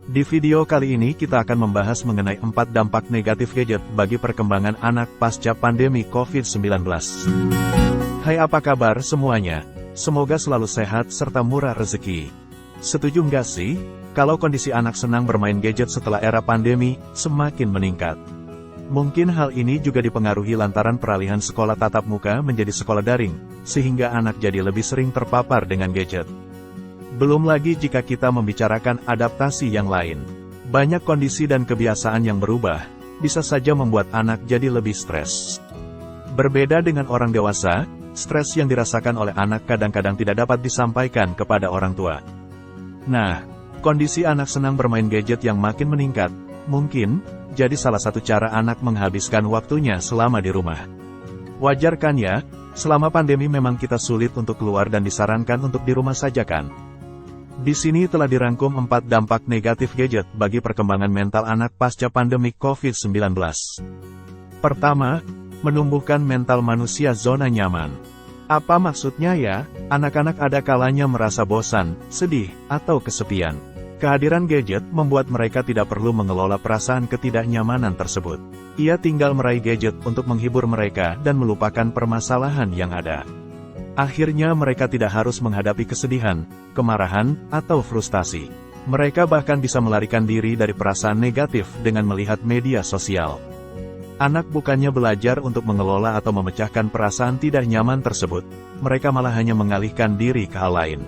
Di video kali ini kita akan membahas mengenai 4 dampak negatif gadget bagi perkembangan anak pasca pandemi COVID-19. Hai, apa kabar semuanya? Semoga selalu sehat serta murah rezeki. Setuju nggak sih, kalau kondisi anak senang bermain gadget setelah era pandemi semakin meningkat? Mungkin hal ini juga dipengaruhi lantaran peralihan sekolah tatap muka menjadi sekolah daring, sehingga anak jadi lebih sering terpapar dengan gadget. Belum lagi jika kita membicarakan adaptasi yang lain. Banyak kondisi dan kebiasaan yang berubah, bisa saja membuat anak jadi lebih stres. Berbeda dengan orang dewasa, stres yang dirasakan oleh anak kadang-kadang tidak dapat disampaikan kepada orang tua. Nah, kondisi anak senang bermain gadget yang makin meningkat, mungkin jadi salah satu cara anak menghabiskan waktunya selama di rumah. Wajar kan ya, selama pandemi memang kita sulit untuk keluar dan disarankan untuk di rumah saja kan? Di sini telah dirangkum 4 dampak negatif gadget bagi perkembangan mental anak pasca pandemi COVID-19. Pertama, menumbuhkan mental manusia zona nyaman. Apa maksudnya ya? Anak-anak ada kalanya merasa bosan, sedih, atau kesepian. Kehadiran gadget membuat mereka tidak perlu mengelola perasaan ketidaknyamanan tersebut. Ia tinggal meraih gadget untuk menghibur mereka dan melupakan permasalahan yang ada. Akhirnya mereka tidak harus menghadapi kesedihan, kemarahan, atau frustasi. Mereka bahkan bisa melarikan diri dari perasaan negatif dengan melihat media sosial. Anak bukannya belajar untuk mengelola atau memecahkan perasaan tidak nyaman tersebut, mereka malah hanya mengalihkan diri ke hal lain.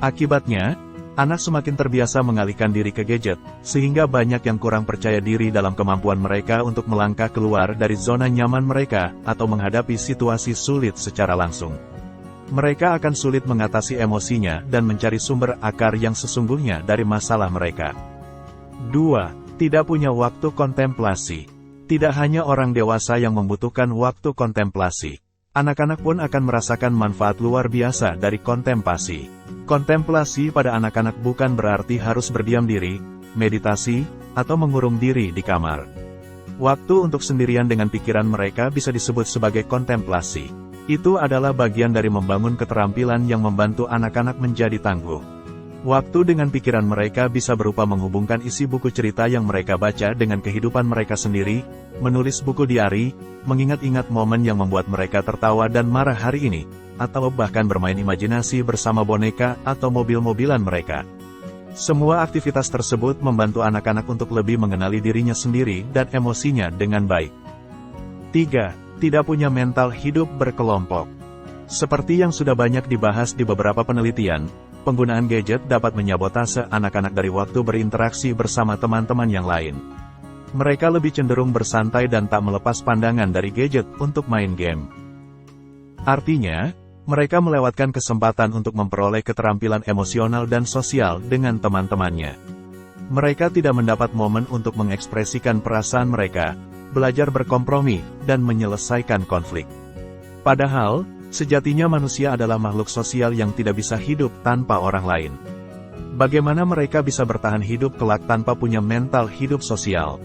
Akibatnya, anak semakin terbiasa mengalihkan diri ke gadget, sehingga banyak yang kurang percaya diri dalam kemampuan mereka untuk melangkah keluar dari zona nyaman mereka, atau menghadapi situasi sulit secara langsung. Mereka akan sulit mengatasi emosinya dan mencari sumber akar yang sesungguhnya dari masalah mereka. 2. Tidak punya waktu kontemplasi. Tidak hanya orang dewasa yang membutuhkan waktu kontemplasi. Anak-anak pun akan merasakan manfaat luar biasa dari kontemplasi. Kontemplasi pada anak-anak bukan berarti harus berdiam diri, meditasi, atau mengurung diri di kamar. Waktu untuk sendirian dengan pikiran mereka bisa disebut sebagai kontemplasi. Itu adalah bagian dari membangun keterampilan yang membantu anak-anak menjadi tangguh. Waktu dengan pikiran mereka bisa berupa menghubungkan isi buku cerita yang mereka baca dengan kehidupan mereka sendiri, menulis buku diari, mengingat-ingat momen yang membuat mereka tertawa dan marah hari ini, atau bahkan bermain imajinasi bersama boneka atau mobil-mobilan mereka. Semua aktivitas tersebut membantu anak-anak untuk lebih mengenali dirinya sendiri dan emosinya dengan baik. 3. Tidak punya mental hidup berkelompok. Seperti yang sudah banyak dibahas di beberapa penelitian, penggunaan gadget dapat menyabotase anak-anak dari waktu berinteraksi bersama teman-teman yang lain. Mereka lebih cenderung bersantai dan tak melepas pandangan dari gadget untuk main game. Artinya, mereka melewatkan kesempatan untuk memperoleh keterampilan emosional dan sosial dengan teman-temannya. Mereka tidak mendapat momen untuk mengekspresikan perasaan mereka, belajar berkompromi, dan menyelesaikan konflik. Padahal, sejatinya manusia adalah makhluk sosial yang tidak bisa hidup tanpa orang lain. Bagaimana mereka bisa bertahan hidup kelak tanpa punya mental hidup sosial?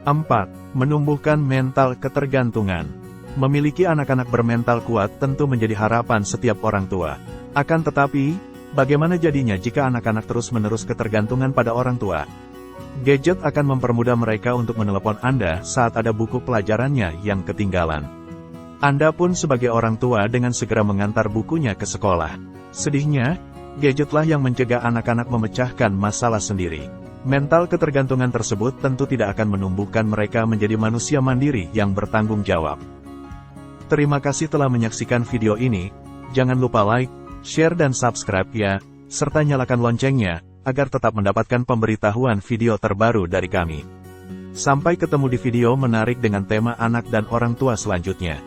4. Menumbuhkan mental ketergantungan. Memiliki anak-anak bermental kuat tentu menjadi harapan setiap orang tua. Akan tetapi, bagaimana jadinya jika anak-anak terus-menerus ketergantungan pada orang tua? Gadget akan mempermudah mereka untuk menelepon Anda saat ada buku pelajarannya yang ketinggalan. Anda pun sebagai orang tua dengan segera mengantar bukunya ke sekolah. Sedihnya, gadgetlah yang mencegah anak-anak memecahkan masalah sendiri. Mental ketergantungan tersebut tentu tidak akan menumbuhkan mereka menjadi manusia mandiri yang bertanggung jawab. Terima kasih telah menyaksikan video ini. Jangan lupa like, share dan subscribe ya, serta nyalakan loncengnya, agar tetap mendapatkan pemberitahuan video terbaru dari kami. Sampai ketemu di video menarik dengan tema anak dan orang tua selanjutnya.